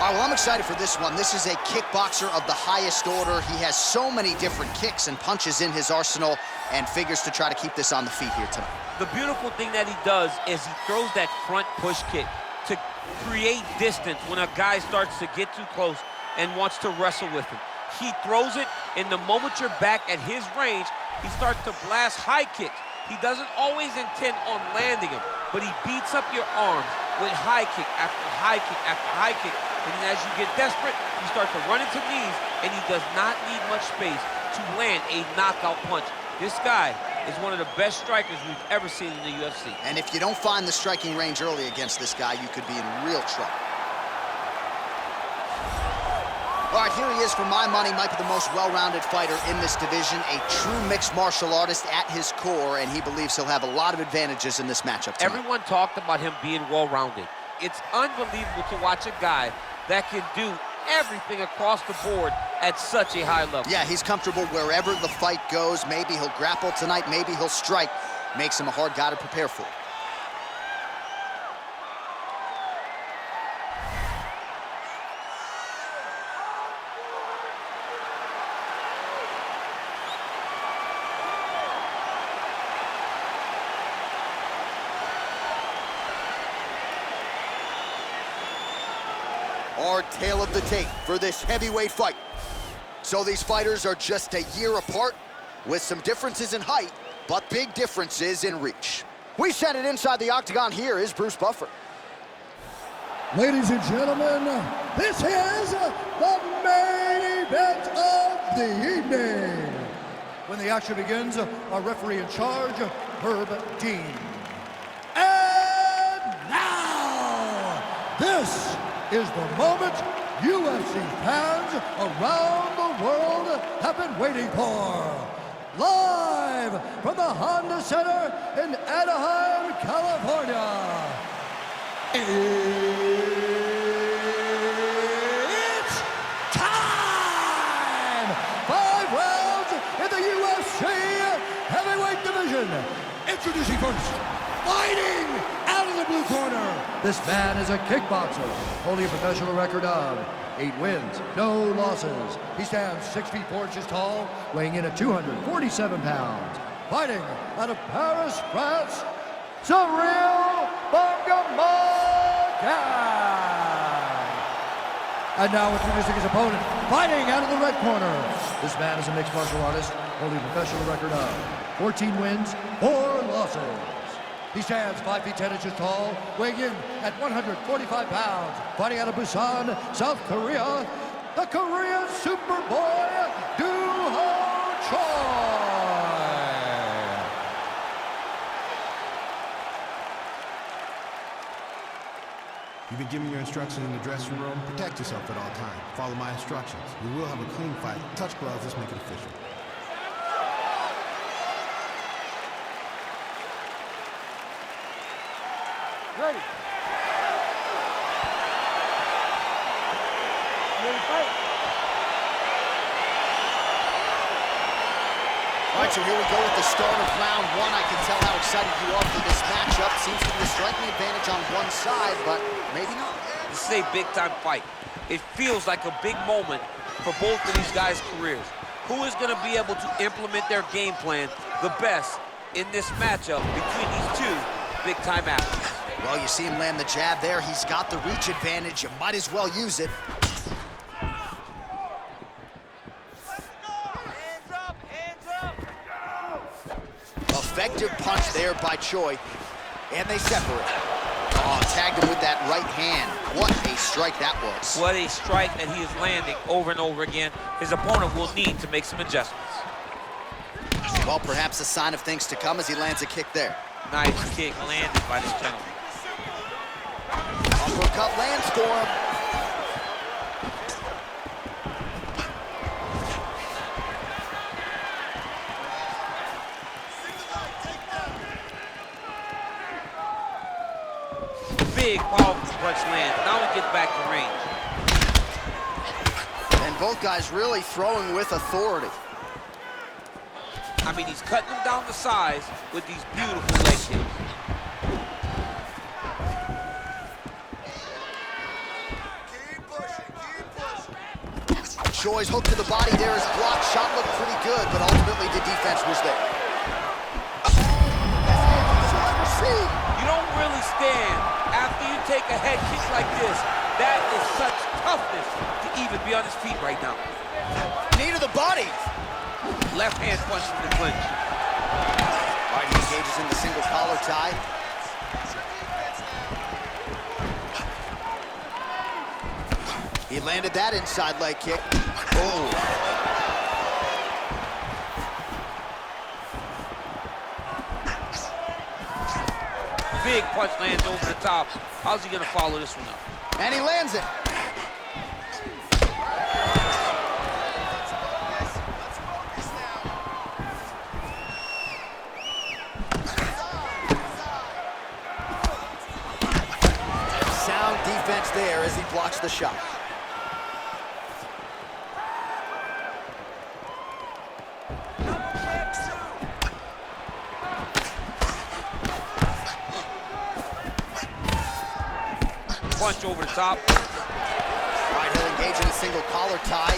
All right, well, I'm excited for this one. This is a kickboxer of the highest order. He has so many different kicks and punches in his arsenal and figures to try to keep this on the feet here tonight. The beautiful thing that he does is he throws that front push kick to create distance when a guy starts to get too close and wants to wrestle with him. He throws it, and the moment you're back at his range, he starts to blast high kicks. He doesn't always intend on landing them, but he beats up your arms with high kick after high kick after high kick. And then as you get desperate, you start to run into knees, and he does not need much space to land a knockout punch. This guy is one of the best strikers we've ever seen in the UFC. And if you don't find the striking range early against this guy, you could be in real trouble. All right, here he is. For my money, might be the most well-rounded fighter in this division, a true mixed martial artist at his core, and he believes he'll have a lot of advantages in this matchup tonight. Everyone talked about him being well-rounded. It's unbelievable to watch a guy that can do everything across the board at such a high level. Yeah, he's comfortable wherever the fight goes. Maybe he'll grapple tonight, maybe he'll strike. Makes him a hard guy to prepare for. Our tale of the tape for this heavyweight fight. So these fighters are just a year apart, with some differences in height, but big differences in reach. We send it inside the octagon. Here is Bruce Buffer. Ladies and gentlemen, this is the main event of the evening. When the action begins, our referee in charge, Herb Dean. And now, this is the moment UFC fans around the world have been waiting for. Live from the Honda Center in Anaheim, California. It's time! 5 rounds in the UFC heavyweight division. Introducing first, fighting out of the blue corner. This man is a kickboxer, holding a professional record of 8 wins, no losses. He stands 6 feet 4 inches tall, weighing in at 247 pounds. Fighting out of Paris, France, Cyril Bangamaka. And now introducing his opponent, fighting out of the red corner. This man is a mixed martial artist, holding a professional record of 14 wins, 4 losses. He stands 5 feet 10 inches tall, weighing in at 145 pounds. Fighting out of Busan, South Korea, the Korean Superboy, Do-Ho Choi. You've been given your instructions in the dressing room. Protect yourself at all times. Follow my instructions. We will have a clean fight. Touch gloves, let's make it official. Ready. Ready to fight. All right, so here we go with the start of round 1. I can tell how excited you are for this matchup. Seems to be a striking advantage on one side, but maybe not. This is a big-time fight. It feels like a big moment for both of these guys' careers. Who is going to be able to implement their game plan the best in this matchup between these two big-time athletes? Well, you see him land the jab there. He's got the reach advantage. You might as well use it. Hands up, hands up. Effective punch there by Choi. And they separate. Oh, tagged him with that right hand. What a strike that was. What a strike that he is landing over and over again. His opponent will need to make some adjustments. Well, perhaps a sign of things to come as he lands a kick there. Nice kick landed by this gentleman. Uppercut lands for him. Big, powerful punch lands. Now we get back to range. And both guys really throwing with authority. I mean, he's cutting them down the sides with these beautiful leg kicks. Keep pushing. choice. Hook to the body there is blocked. Shot looked pretty good, but ultimately the defense was there. You don't really stand after you take a head kick like this. That is such toughness to even be on his feet right now. Knee to the body. Left hand punch from the clinch. All right, he engages in the single collar tie. He landed that inside leg kick. Oh. Big punch lands over the top. How's he gonna follow this one up? And he lands it. Sound defense there as he blocks the shot. Punch over the top. All right, he'll engage in a single collar tie.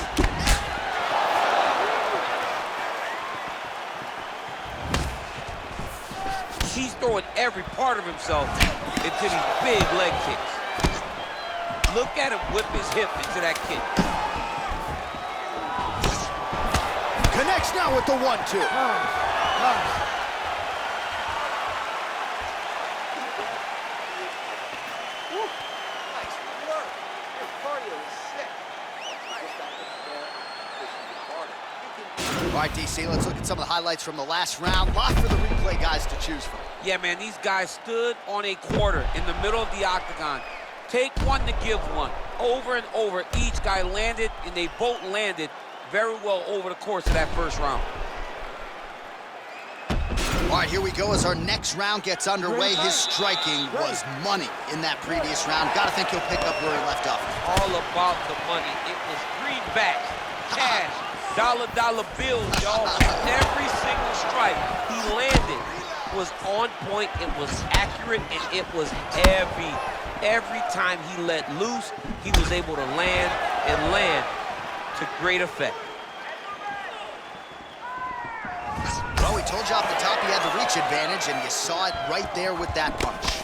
He's throwing every part of himself into these big leg kicks. Look at him whip his hip into that kick. Connects now with the 1-2. All right, DC, let's look at some of the highlights from the last round. Lot for the replay guys to choose from. Yeah, man, these guys stood on a quarter in the middle of the octagon. Take one to give one. Over and over, each guy landed, and they both landed very well over the course of that first round. All right, here we go as our next round gets underway. His striking was money in that previous round. Gotta think he'll pick up where he left off. All about the money. It was greenback, cash, dollar bills, y'all. Every single strike he landed was on point, it was accurate, and it was heavy. Every time he let loose, he was able to land and land to great effect. Well, we told you off the top he had the reach advantage, and you saw it right there with that punch.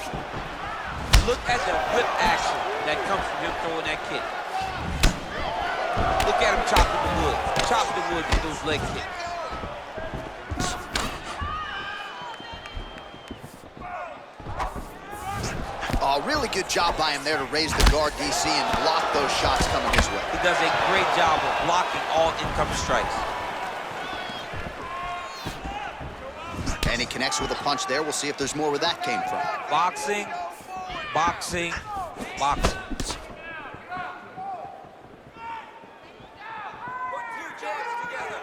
Look at the whip action that comes from him throwing that kick. Look at him chopping the wood. Chopping the wood with those leg kicks. Really good job by him there to raise the guard, DC, and block those shots coming his way. He does a great job of blocking all incoming strikes. And he connects with a punch there. We'll see if there's more where that came from. Boxing, boxing, boxing.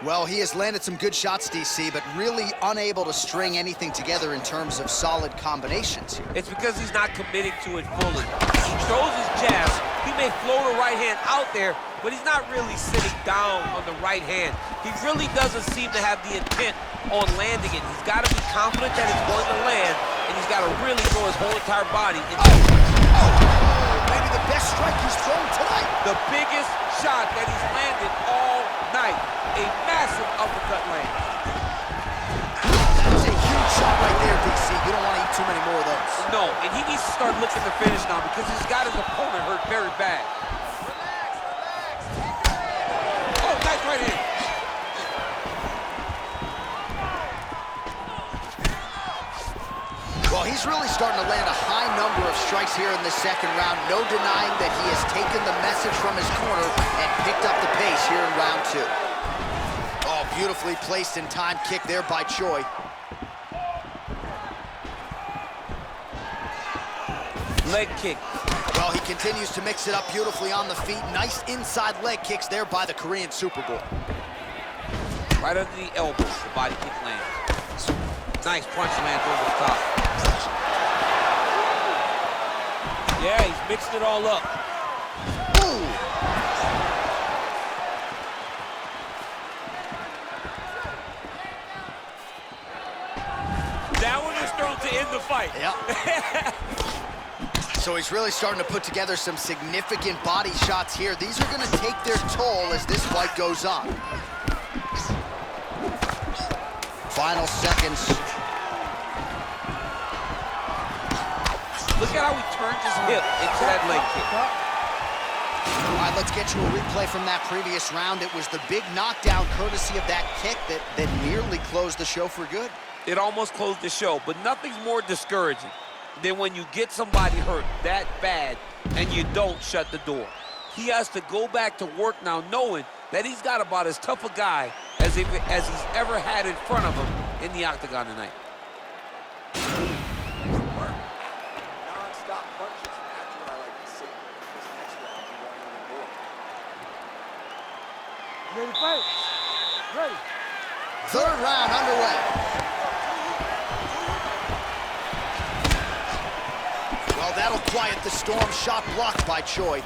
Well, he has landed some good shots, DC, but really unable to string anything together in terms of solid combinations here. It's because he's not committing to it fully. He throws his jabs. He may float a right hand out there, but he's not really sitting down on the right hand. He really doesn't seem to have the intent on landing it. He's got to be confident that it's going to land, and he's got to really throw his whole entire body into it. Maybe the best strike he's thrown tonight. The biggest shot that he's landed all night. A massive uppercut land. That's a huge shot right there, DC. You don't want to eat too many more of those. No, and he needs to start looking to finish now because he's got his opponent hurt very bad. Oh, nice right hand. Well, he's really starting to land a high number of strikes here in the second round. No denying that he has taken the message from his corner and picked up the pace here in round two. Oh, beautifully placed in time kick there by Choi. Leg kick. Well, he continues to mix it up beautifully on the feet. Nice inside leg kicks there by the Korean Superboy. Right under the elbow, the body kick lands. Nice punch lands over the top. Yeah, he's mixed it all up. Ooh. That one was thrown to end the fight. Yep. So he's really starting to put together some significant body shots here. These are going to take their toll as this fight goes on. Final seconds. Look at how he turned his hip into that leg kick. All right, let's get you a replay from that previous round. It was the big knockdown courtesy of that kick that nearly closed the show for good. It almost closed the show, but nothing's more discouraging than when you get somebody hurt that bad and you don't shut the door. He has to go back to work now knowing that he's got about as tough a guy as he's ever had in front of him in the octagon tonight. Non-stop punches. That's what I like to see. This next round, you want even more. Ready to fight? Ready. Third round underway. Well, that'll quiet the storm. Shot blocked by Choi.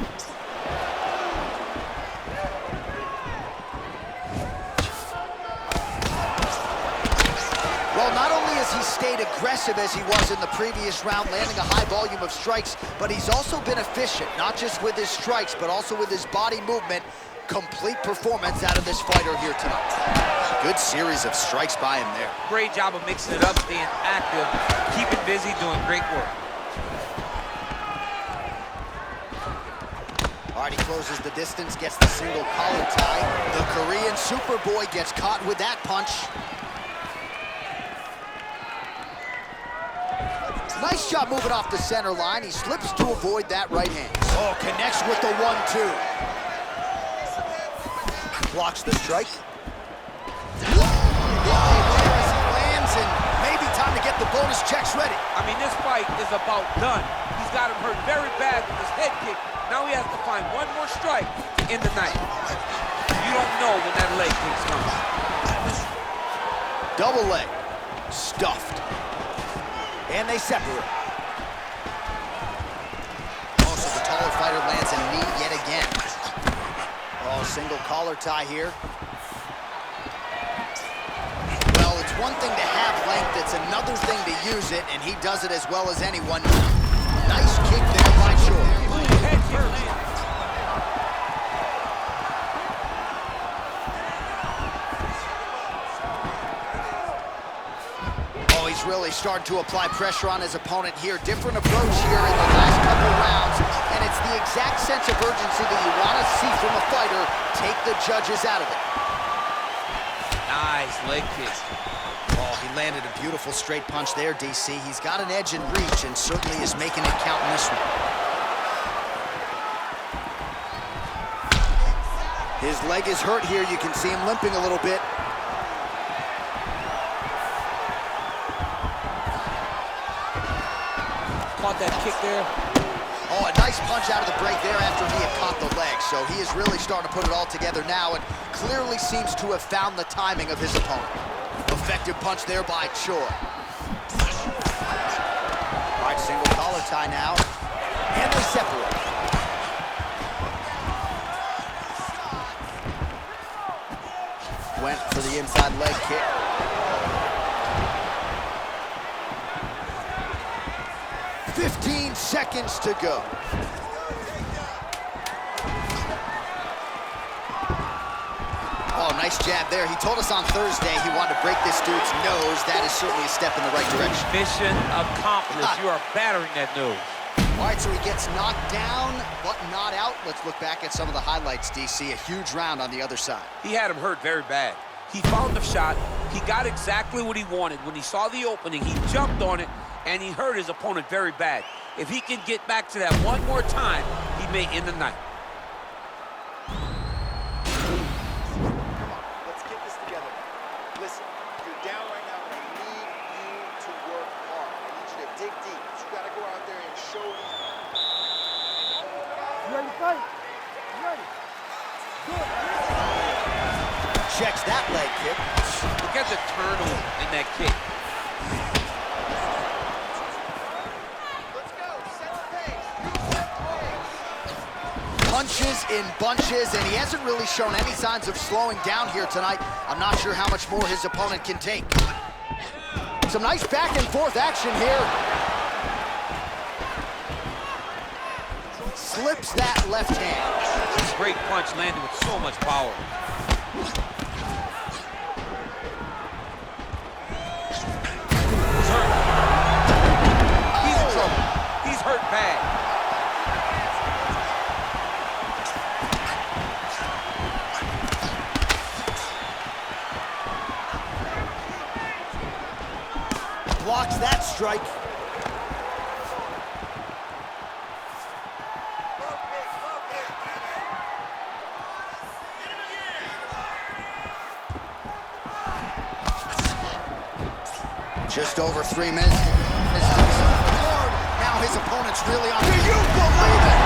Well, not only has he stayed aggressive as he was in the previous round, landing a high volume of strikes, but he's also been efficient, not just with his strikes, but also with his body movement. Complete performance out of this fighter here tonight. Good series of strikes by him there. Great job of mixing it up, staying active, keeping busy, doing great work. All right, he closes the distance, gets the single collar tie. The Korean Superboy gets caught with that punch. Nice job moving off the center line. He slips to avoid that right hand. Oh, connects with the 1-2. Blocks the strike. He lands, and maybe time to get the bonus checks ready. I mean, this fight is about done. He's got him hurt very bad with his head kick. Now he has to find one more strike to end the night. You don't know when that leg kick's coming. Double leg. Stuffed. And they separate. Also, the taller fighter lands a knee yet again. Oh, single collar tie here. Well, it's one thing to have length, it's another thing to use it, and he does it as well as anyone. Nice kick there by Choi. Head kick lands. Really starting to apply pressure on his opponent here. Different approach here in the last couple rounds, and it's the exact sense of urgency that you want to see from a fighter. Take the judges out of it. Nice leg kick. Oh, he landed a beautiful straight punch there, DC. He's got an edge in reach and certainly is making it count in this one. His leg is hurt here. You can see him limping a little bit. Caught that kick there. Oh, a nice punch out of the break there after he had caught the leg. So he is really starting to put it all together now and clearly seems to have found the timing of his opponent. Effective punch there by Choi. All right, single collar tie now. And they separate. Went for the inside leg kick. "15 seconds to go." Oh, nice jab there. He told us on Thursday he wanted to break this dude's nose. That is certainly a step in the right direction. Mission accomplished. You are battering that nose. All right, so he gets knocked down, but not out. Let's look back at some of the highlights, DC. A huge round on the other side. He had him hurt very bad. He found the shot. He got exactly what he wanted. When he saw the opening, he jumped on it, and he hurt his opponent very bad. If he can get back to that one more time, he may end the night. Let's get this together. Listen, you're down right now, and I need you to work hard. I need you to dig deep. You got to go out there and show these. You ready to fight? You ready? Good. Checks that leg kick. Look at the turnover in that kick. Let's go. Set the pace. Punches in bunches, and he hasn't really shown any signs of slowing down here tonight. I'm not sure how much more his opponent can take. Some nice back and forth action here. slips that left hand. Great punch landed with so much power. He's hurt. He's in trouble. He's hurt bad. Blocks that strike. Just over 3 minutes. Now his opponent's really on. Do you believe it?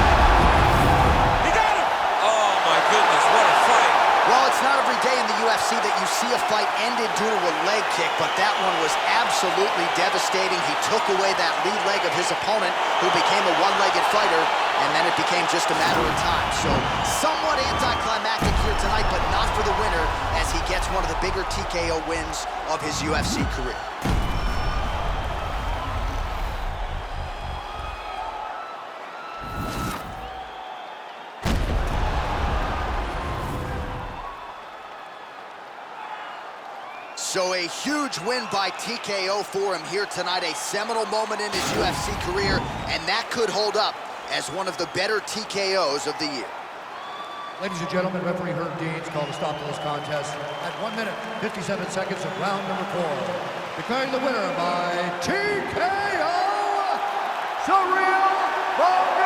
He got him! Oh my goodness, what a fight. Well, it's not every day in the UFC that you see a fight ended due to a leg kick, but that one was absolutely devastating. He took away that lead leg of his opponent, who became a one-legged fighter, and then it became just a matter of time. So, somewhat anticlimactic here tonight, but not for the winner, as he gets one of the bigger TKO wins of his UFC career. So a huge win by TKO for him here tonight, a seminal moment in his UFC career, and that could hold up as one of the better TKOs of the year. Ladies and gentlemen, referee Herb Dean's called a stop to this contest at 1 minute, 57 seconds of round number 4. Declaring the winner by TKO, Surreal.